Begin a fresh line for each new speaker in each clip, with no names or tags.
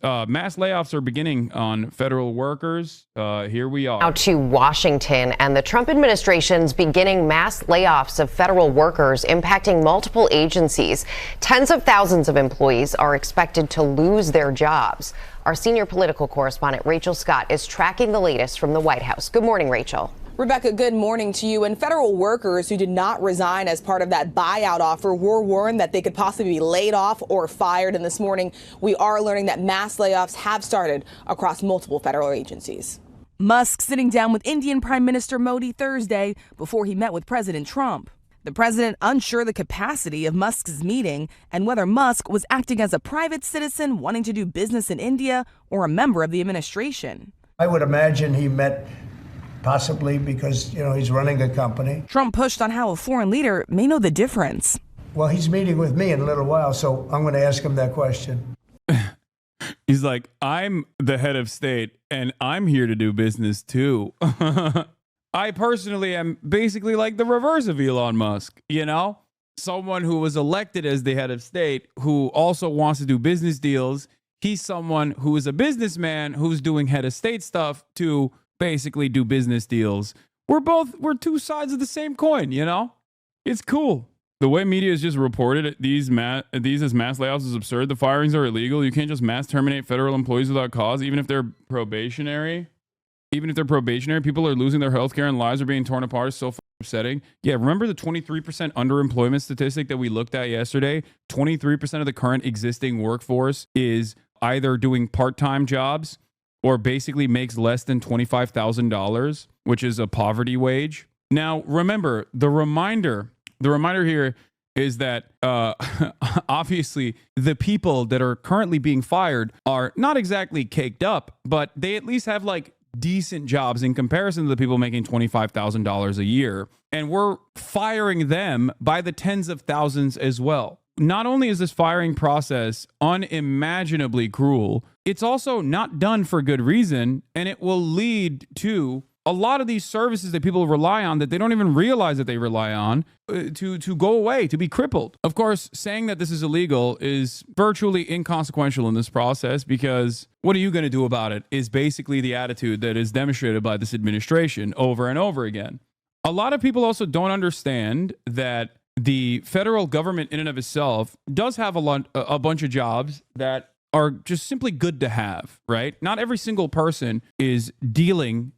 Mass layoffs are beginning on federal workers. Here we are.
Now to Washington, and the Trump administration's beginning mass layoffs of federal workers impacting multiple agencies. Tens of thousands of employees are expected to lose their jobs. Our senior political correspondent, Rachel Scott, is tracking the latest from the White House. Good morning, Rachel.
Rebecca, good morning to you. And federal workers who did not resign as part of that buyout offer were warned that they could possibly be laid off or fired. And this morning, we are learning that mass layoffs have started across multiple federal agencies.
Musk sitting down with Indian Prime Minister Modi Thursday before he met with President Trump. The president unsure the capacity of Musk's meeting and whether Musk was acting as a private citizen wanting to do business in India or a member of the administration.
I would imagine he met possibly because, he's running a company.
Trump pushed on how a foreign leader may know the difference.
Well, he's meeting with me in a little while, so I'm going to ask him that question.
He's like, I'm the head of state and I'm here to do business too. I personally am basically like the reverse of Elon Musk, someone who was elected as the head of state who also wants to do business deals. He's someone who is a businessman who's doing head of state stuff to basically do business deals. We're two sides of the same coin, It's cool. The way media has just reported these as mass layoffs is absurd. The firings are illegal. You can't just mass terminate federal employees without cause, even if they're probationary. Even if they're probationary, people are losing their health care and lives are being torn apart. It's so upsetting. Yeah, remember the 23% underemployment statistic that we looked at yesterday? 23% of the current existing workforce is either doing part-time jobs or basically makes less than $25,000, which is a poverty wage. Now, remember, the reminder here is that obviously the people that are currently being fired are not exactly caked up, but they at least have like decent jobs in comparison to the people making $25,000 a year. And we're firing them by the tens of thousands as well. Not only is this firing process unimaginably cruel, it's also not done for good reason, and it will lead to a lot of these services that people rely on that they don't even realize that they rely on to go away, to be crippled. Of course, saying that this is illegal is virtually inconsequential in this process because what are you going to do about it is basically the attitude that is demonstrated by this administration over and over again. A lot of people also don't understand that the federal government in and of itself does have a bunch of jobs that are just simply good to have, right? Not every single person is dealing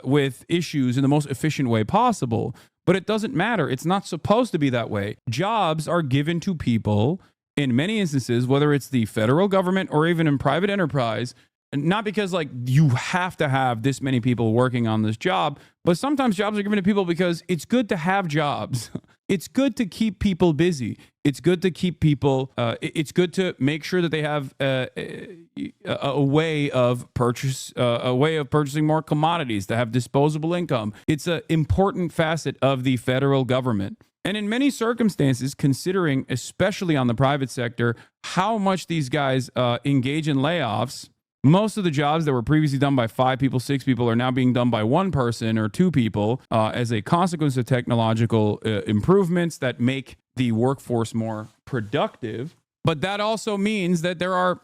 with issues in the most efficient way possible, but it doesn't matter. It's not supposed to be that way. Jobs are given to people in many instances, whether it's the federal government or even in private enterprise, not because like you have to have this many people working on this job, but sometimes jobs are given to people because it's good to have jobs. It's good to keep people busy. It's good to keep people, it's good to make sure that they have a way of purchasing more commodities, to have disposable income. It's an important facet of the federal government. And in many circumstances, considering, especially on the private sector, how much these guys engage in layoffs, most of the jobs that were previously done by 5 people, 6 people are now being done by 1 person or 2 people as a consequence of technological improvements that make the workforce more productive. But that also means that there are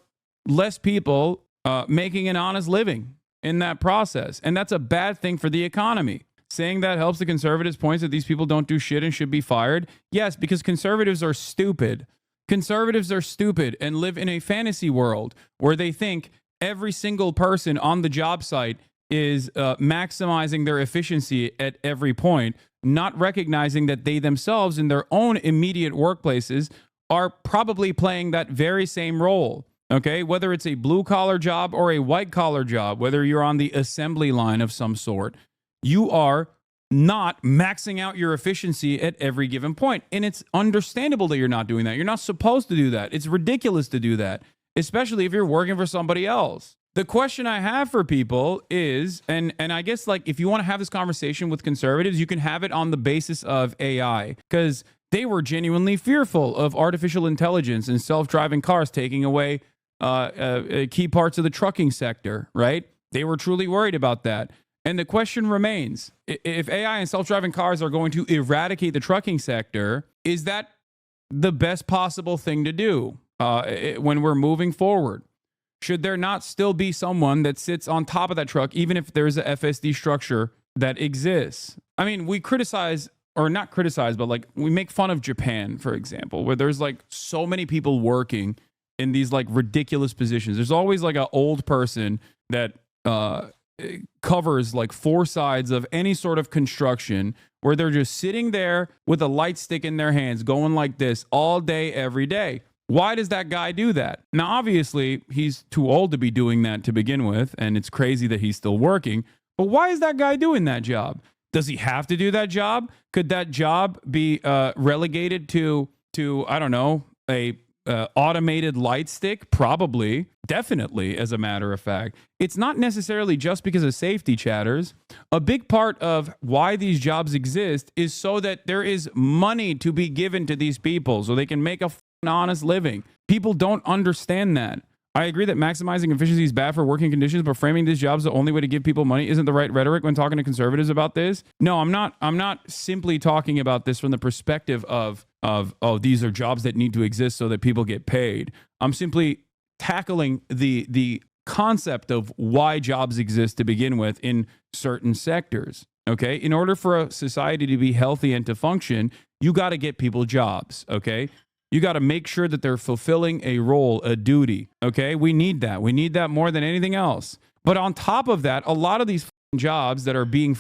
less people making an honest living in that process. And that's a bad thing for the economy. Saying that helps the conservatives' points that these people don't do shit and should be fired. Yes, because conservatives are stupid. Conservatives are stupid and live in a fantasy world where they think every single person on the job site is maximizing their efficiency at every point, not recognizing that they themselves in their own immediate workplaces are probably playing that very same role. Okay, whether it's a blue collar job or a white collar job, whether you're on the assembly line of some sort, you are not maxing out your efficiency at every given point. And it's understandable that you're not doing that. You're not supposed to do that. It's ridiculous to do that, especially if you're working for somebody else. The question I have for people is, and I guess like if you want to have this conversation with conservatives, you can have it on the basis of AI, because they were genuinely fearful of artificial intelligence and self-driving cars taking away key parts of the trucking sector, right? They were truly worried about that. And the question remains, if AI and self-driving cars are going to eradicate the trucking sector, is that the best possible thing to do when we're moving forward? should there not still be someone that sits on top of that truck, even if there's a FSD structure that exists? I mean, we criticize, or not criticize, but like we make fun of Japan, for example, where there's like so many people working in these like ridiculous positions. There's always like an old person that covers like 4 sides of any sort of construction, where they're just sitting there with a light stick in their hands going like this all day, every day. Why does that guy do that? Now, obviously, he's too old to be doing that to begin with, and it's crazy that he's still working. But why is that guy doing that job? Does he have to do that job? Could that job be relegated to I don't know, a automated light stick? Probably, definitely, as a matter of fact. It's not necessarily just because of safety, chatters. A big part of why these jobs exist is so that there is money to be given to these people so they can make a honest living. People don't understand that. I agree that maximizing efficiency is bad for working conditions, but framing these jobs the only way to give people money isn't the right rhetoric when talking to conservatives about this. No, I'm not simply talking about this from the perspective of oh, these are jobs that need to exist so that people get paid. I'm simply tackling the concept of why jobs exist to begin with in certain sectors. Okay? In order for a society to be healthy and to function, you got to get people jobs, okay? You got to make sure that they're fulfilling a role, a duty, okay? We need that. We need that more than anything else. But on top of that, a lot of these jobs that are being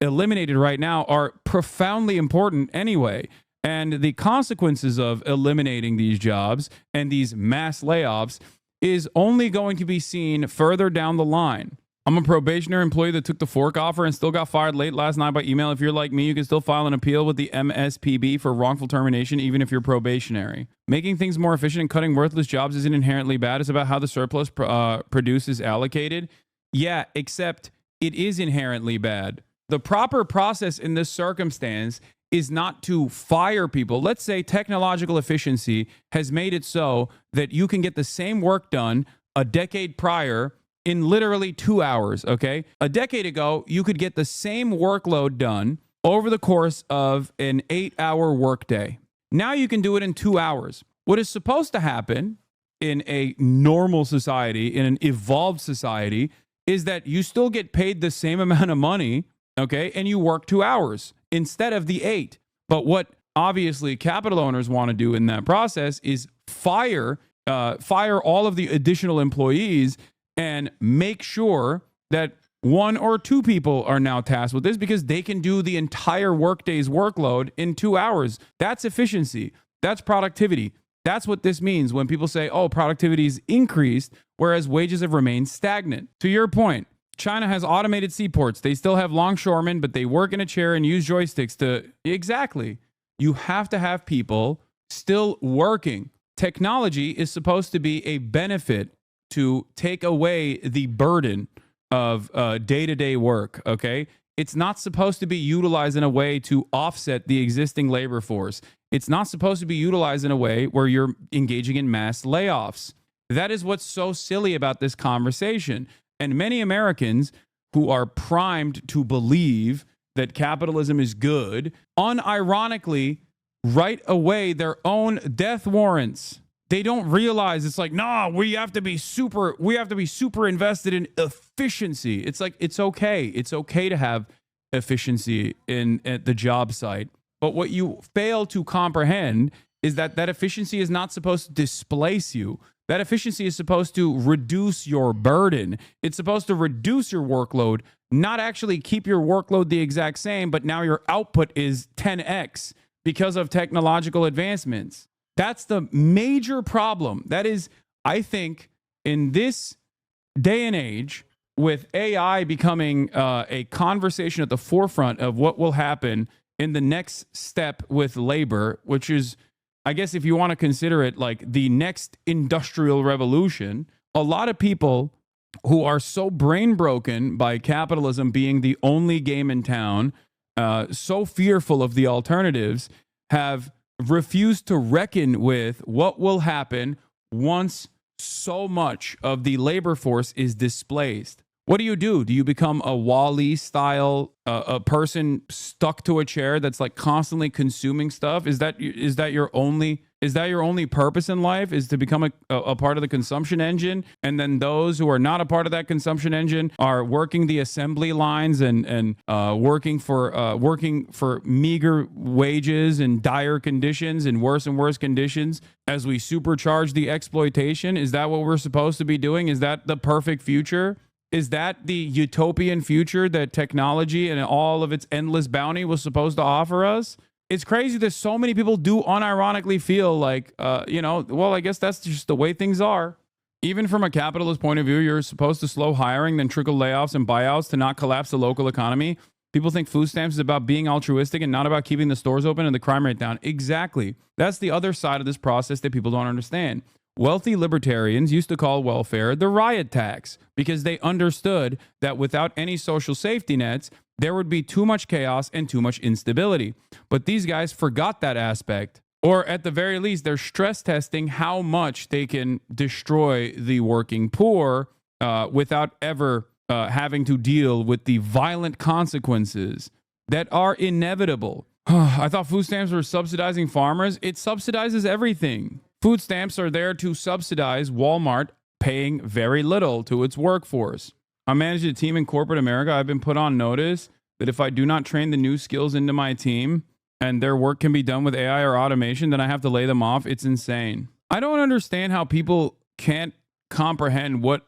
eliminated right now are profoundly important anyway. And the consequences of eliminating these jobs and these mass layoffs is only going to be seen further down the line. I'm a probationary employee that took the fork offer and still got fired late last night by email. If you're like me, you can still file an appeal with the MSPB for wrongful termination, even if you're probationary. Making things more efficient and cutting worthless jobs isn't inherently bad. It's about how the surplus produced is allocated. Yeah, except it is inherently bad. The proper process in this circumstance is not to fire people. Let's say technological efficiency has made it so that you can get the same work done a decade prior in literally 2 hours, okay? A decade ago, you could get the same workload done over the course of an 8-hour workday. Now you can do it in 2 hours. What is supposed to happen in a normal society, in an evolved society, is that you still get paid the same amount of money, okay? And you work 2 hours instead of the 8. But what obviously capital owners want to do in that process is fire all of the additional employees and make sure that 1 or 2 people are now tasked with this because they can do the entire workday's workload in 2 hours. That's efficiency. That's productivity. That's what this means when people say, oh, productivity's increased, whereas wages have remained stagnant. To your point, China has automated seaports. They still have longshoremen, but they work in a chair and use joysticks to... Exactly. You have to have people still working. Technology is supposed to be a benefit to take away the burden of day-to-day work, okay? It's not supposed to be utilized in a way to offset the existing labor force. It's not supposed to be utilized in a way where you're engaging in mass layoffs. That is what's so silly about this conversation. And many Americans who are primed to believe that capitalism is good, unironically write away their own death warrants. They don't realize it's like, no, we have to be super invested in efficiency. It's like, it's okay. It's okay to have efficiency at the job site. But what you fail to comprehend is that efficiency is not supposed to displace you. That efficiency is supposed to reduce your burden. It's supposed to reduce your workload, not actually keep your workload the exact same, but now your output is 10x because of technological advancements. That's the major problem. That is, I think, in this day and age, with AI becoming a conversation at the forefront of what will happen in the next step with labor, which is, I guess, if you want to consider it like the next industrial revolution, a lot of people who are so brain broken by capitalism being the only game in town, so fearful of the alternatives, have refused to reckon with what will happen once so much of the labor force is displaced. What do? Do you become a Wall-E style a person stuck to a chair that's like constantly consuming stuff? Is that your only purpose in life, is to become a part of the consumption engine? And then those who are not a part of that consumption engine are working the assembly lines and working for meager wages and dire conditions and worse conditions as we supercharge the exploitation? Is that what we're supposed to be doing? Is that the perfect future? Is that the utopian future that technology and all of its endless bounty was supposed to offer us? It's crazy that so many people do unironically feel like, well, I guess that's just the way things are. Even from a capitalist point of view, you're supposed to slow hiring, then trickle layoffs and buyouts to not collapse the local economy. People think food stamps is about being altruistic and not about keeping the stores open and the crime rate down. Exactly. That's the other side of this process that people don't understand. Wealthy libertarians used to call welfare the riot tax because they understood that without any social safety nets, there would be too much chaos and too much instability. But these guys forgot that aspect. Or at the very least, they're stress testing how much they can destroy the working poor without ever having to deal with the violent consequences that are inevitable. I thought food stamps were subsidizing farmers. It subsidizes everything. Food stamps are there to subsidize Walmart paying very little to its workforce. I manage a team in corporate America. I've been put on notice that if I do not train the new skills into my team and their work can be done with AI or automation, then I have to lay them off. It's insane. I don't understand how people can't comprehend what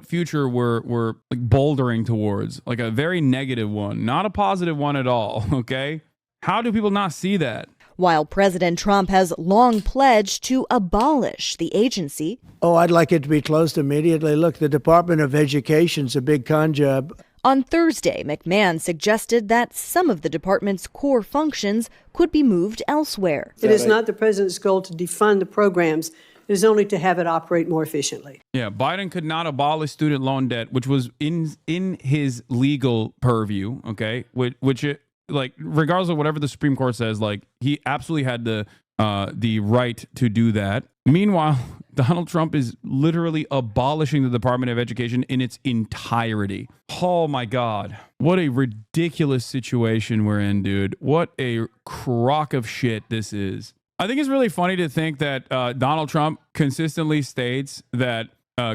future we're like bouldering towards, like a very negative one, not a positive one at all. Okay, how do people not see that?
While President Trump has long pledged to abolish the agency.
Oh, I'd like it to be closed immediately. Look, the Department of Education's a big con job.
On Thursday, McMahon suggested that some of the department's core functions could be moved elsewhere.
It is not the president's goal to defund the programs. It is only to have it operate more efficiently.
Yeah, Biden could not abolish student loan debt, which was in his legal purview, okay? Which like, regardless of whatever the Supreme Court says, like, he absolutely had the right to do that. Meanwhile, Donald Trump is literally abolishing the Department of Education in its entirety. Oh my God. What a ridiculous situation we're in, dude. What a crock of shit this is. I think it's really funny to think that Donald Trump consistently states that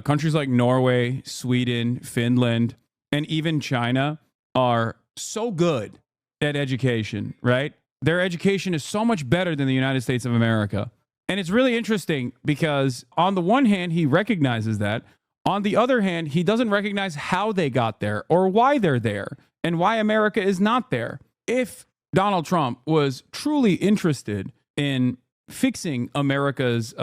countries like Norway, Sweden, Finland, and even China are so good at education, right? Their education is so much better than the United States of America. And it's really interesting because on the one hand, he recognizes that. On the other hand, he doesn't recognize how they got there or why they're there and why America is not there. If Donald Trump was truly interested in fixing America's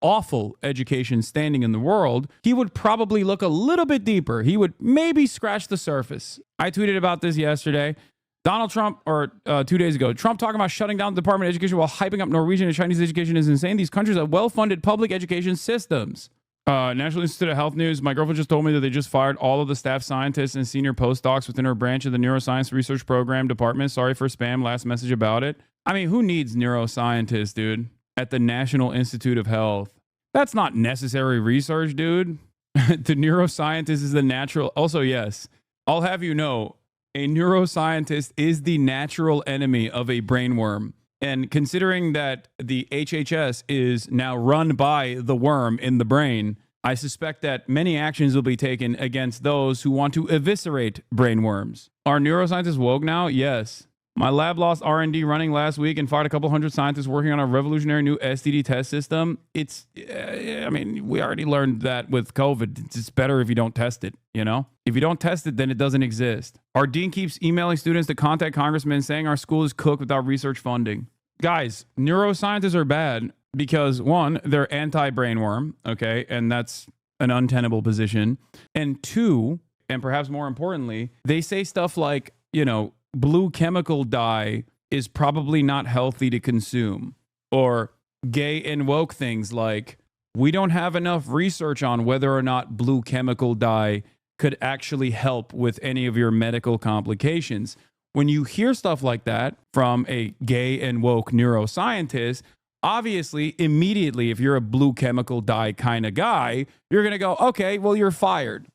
awful education standing in the world, he would probably look a little bit deeper. He would maybe scratch the surface. I tweeted about this yesterday. Donald Trump, or 2 days ago, Trump talking about shutting down the Department of Education while hyping up Norwegian and Chinese education is insane. These countries have well-funded public education systems. National Institute of Health News, my girlfriend just told me that they just fired all of the staff scientists and senior postdocs within her branch of the Neuroscience Research Program Department. Sorry for spam, last message about it. I mean, who needs neuroscientists, dude, at the National Institute of Health? That's not necessary research, dude. The neuroscientist is the natural. Also, yes, I'll have you know, a neuroscientist is the natural enemy of a brainworm. And considering that the HHS is now run by the worm in the brain, I suspect that many actions will be taken against those who want to eviscerate brainworms. Are neuroscientists woke now? Yes. My lab lost R&D running last week and fired a couple hundred scientists working on a revolutionary new STD test system. I mean, we already learned that with COVID. It's better if you don't test it, you know? If you don't test it, then it doesn't exist. Our dean keeps emailing students to contact congressmen saying our school is cooked without research funding. Guys, neuroscientists are bad because, one, they're anti-brainworm, okay? And that's an untenable position. And two, and perhaps more importantly, they say stuff like, you know, blue chemical dye is probably not healthy to consume, or gay and woke things like, we don't have enough research on whether or not blue chemical dye could actually help with any of your medical complications. When you hear stuff like that from a gay and woke neuroscientist, obviously, immediately, if you're a blue chemical dye kind of guy, you're going to go, okay, well, you're fired.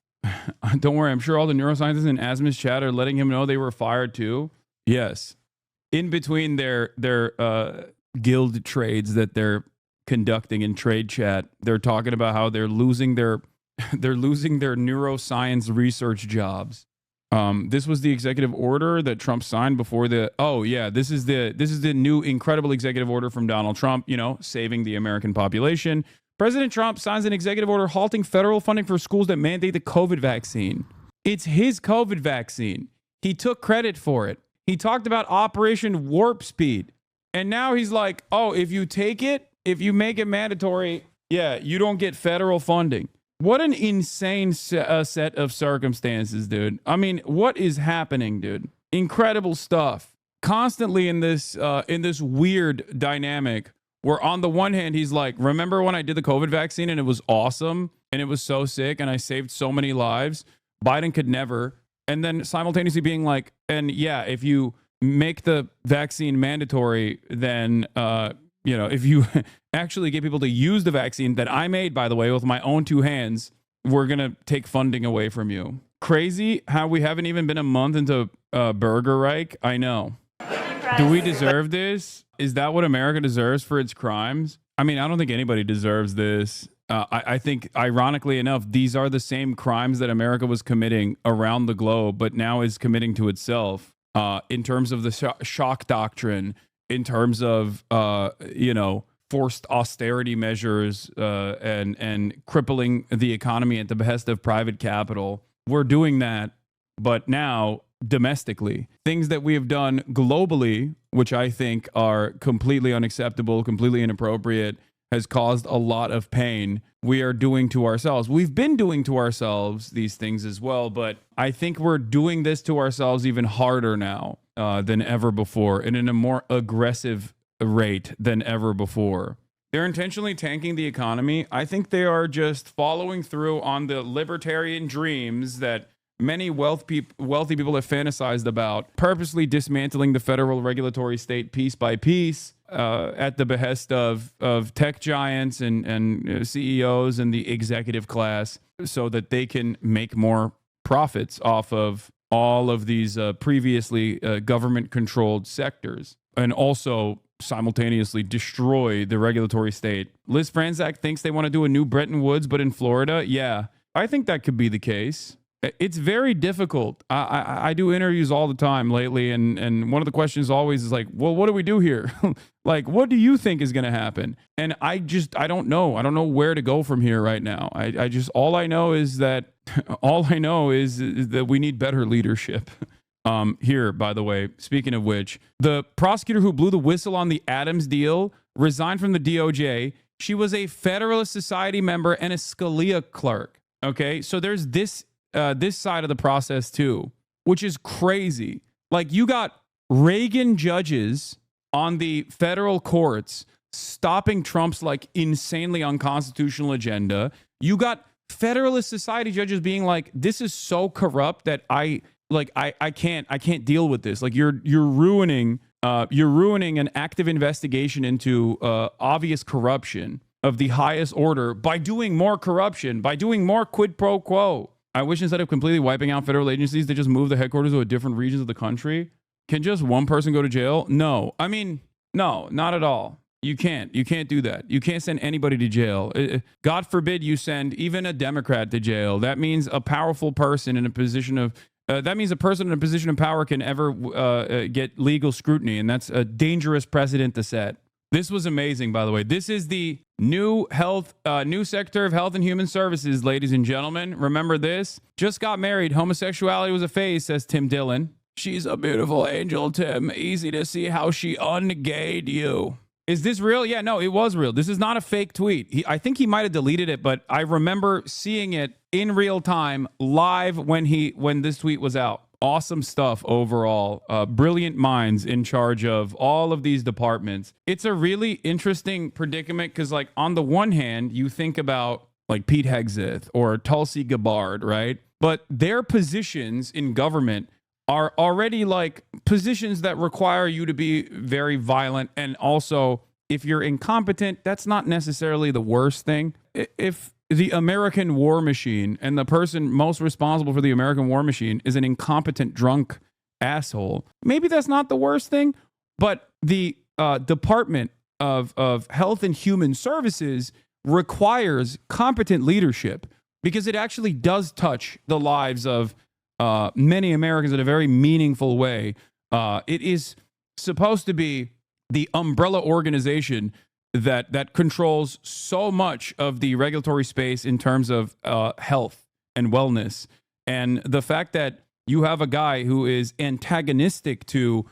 Don't worry, I'm sure all the neuroscientists in Asmus chat are letting him know they were fired too. Yes. In between their guild trades that they're conducting in trade chat, they're talking about how they're losing their neuroscience research jobs. This was the executive order that Trump signed before the. Oh yeah, this is the new incredible executive order from Donald Trump. You know, saving the American population. President Trump signs an executive order halting federal funding for schools that mandate the COVID vaccine. It's his COVID vaccine. He took credit for it. He talked about Operation Warp Speed, and now he's like, oh, if you take it, if you make it mandatory, yeah, you don't get federal funding. What an insane set of circumstances, dude. I mean, what is happening, dude? Incredible stuff. Constantly in this weird dynamic where on the one hand, he's like, remember when I did the COVID vaccine and it was awesome and it was so sick and I saved so many lives? Biden could never. And then simultaneously being like, and yeah, if you make the vaccine mandatory, then, if you actually get people to use the vaccine that I made, by the way, with my own two hands, we're going to take funding away from you. Crazy how we haven't even been a month into Burger Reich. I know. Do we deserve this? Is that what America deserves for its crimes? I mean, I don't think anybody deserves this. I think, ironically enough, these are the same crimes that America was committing around the globe, but now is committing to itself in terms of the shock doctrine, in terms of, forced austerity measures and crippling the economy at the behest of private capital. We're doing that, but now domestically. Things that we have done globally, which I think are completely unacceptable, completely inappropriate, has caused a lot of pain. We are doing to ourselves. We've been doing to ourselves these things as well, but I think we're doing this to ourselves even harder now than ever before, and in a more aggressive rate than ever before. They're intentionally tanking the economy. I think they are just following through on the libertarian dreams that many wealthy people have fantasized about, purposely dismantling the federal regulatory state piece by piece at the behest of tech giants and CEOs and the executive class so that they can make more profits off of all of these previously government-controlled sectors, and also simultaneously destroy the regulatory state. Liz Franzak thinks they want to do a new Bretton Woods, but in Florida. Yeah, I think that could be the case. It's very difficult. I do interviews all the time lately, and one of the questions always is like, well, what do we do here? Like, what do you think is going to happen? And I don't know. I don't know where to go from here right now. All I know is that we need better leadership. Here, by the way, speaking of which, the prosecutor who blew the whistle on the Adams deal resigned from the DOJ. She was a Federalist Society member and a Scalia clerk. Okay, so there's this side of the process too, which is crazy. Like, you got Reagan judges on the federal courts stopping Trump's like insanely unconstitutional agenda. You got Federalist Society judges being like, this is so corrupt that I can't deal with this. Like, you're ruining an active investigation into obvious corruption of the highest order by doing more corruption, by doing more quid pro quo. I wish instead of completely wiping out federal agencies, they just move the headquarters to a different regions of the country. Can just one person go to jail? No. I mean, no, not at all. You can't do that. You can't send anybody to jail. God forbid you send even a Democrat to jail. That means a powerful person in a position of that means a person in a position of power can ever get legal scrutiny, and that's a dangerous precedent to set. This was amazing, by the way. This is the new Secretary of Health and Human Services, ladies and gentlemen. Remember this? Just got married. Homosexuality was a phase, says Tim Dillon. She's a beautiful angel, Tim. Easy to see how she ungayed you. Is this real? Yeah, no, it was real. This is not a fake tweet. I think he might have deleted it, but I remember seeing it in real time, live when this tweet was out. Awesome stuff overall. Brilliant minds in charge of all of these departments. It's a really interesting predicament because, like, on the one hand, you think about like Pete Hegseth or Tulsi Gabbard, right? But their positions in government are already like positions that require you to be very violent. And also, if you're incompetent, that's not necessarily the worst thing. If the American war machine, and the person most responsible for the American war machine is an incompetent, drunk asshole, maybe that's not the worst thing. But the Department of Health and Human Services requires competent leadership because it actually does touch the lives of many Americans in a very meaningful way. It is supposed to be the umbrella organization that controls so much of the regulatory space in terms of health and wellness. And the fact that you have a guy who is antagonistic to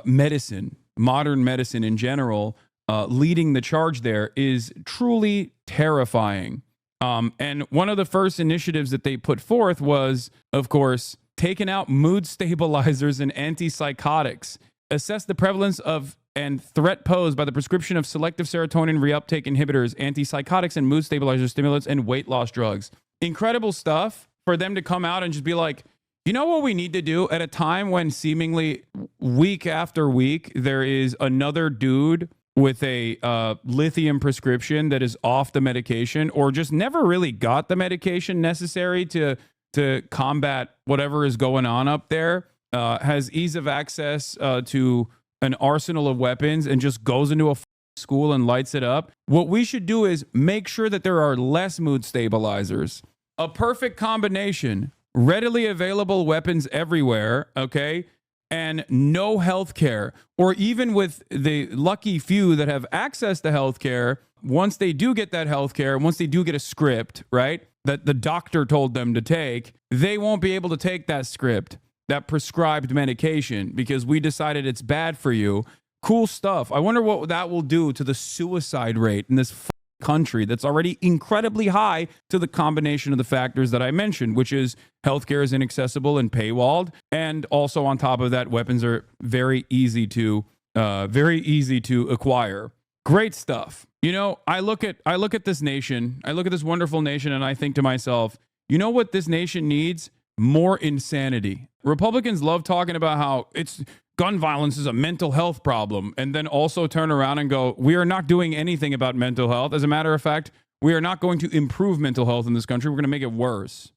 medicine, modern medicine in general, leading the charge there is truly terrifying. And one of the first initiatives that they put forth was, of course, taking out mood stabilizers and antipsychotics, assess the prevalence of and threat posed by the prescription of selective serotonin reuptake inhibitors, antipsychotics and mood stabilizer stimulants, and weight loss drugs. Incredible stuff for them to come out and just be like, you know what we need to do at a time when seemingly week after week there is another dude with a lithium prescription that is off the medication or just never really got the medication necessary to combat whatever is going on up there, has ease of access to an arsenal of weapons and just goes into a school and lights it up. What we should do is make sure that there are less mood stabilizers, a perfect combination, readily available weapons everywhere, okay, and no health care. Or even with the lucky few that have access to health care, once they do get that health care, once they do get a script, right, that the doctor told them to take, they won't be able to take that script, that prescribed medication, because we decided it's bad for you. Cool stuff. I wonder what that will do to the suicide rate in this country that's already incredibly high to the combination of the factors that I mentioned, which is healthcare is inaccessible and paywalled. And also on top of that, weapons are very easy to acquire. Great stuff. You know, I look at this nation, I look at this wonderful nation, and I think to myself, you know what this nation needs? More insanity. Republicans love talking about how it's gun violence is a mental health problem, and then also turn around and go, we are not doing anything about mental health. As a matter of fact, we are not going to improve mental health in this country. We're going to make it worse.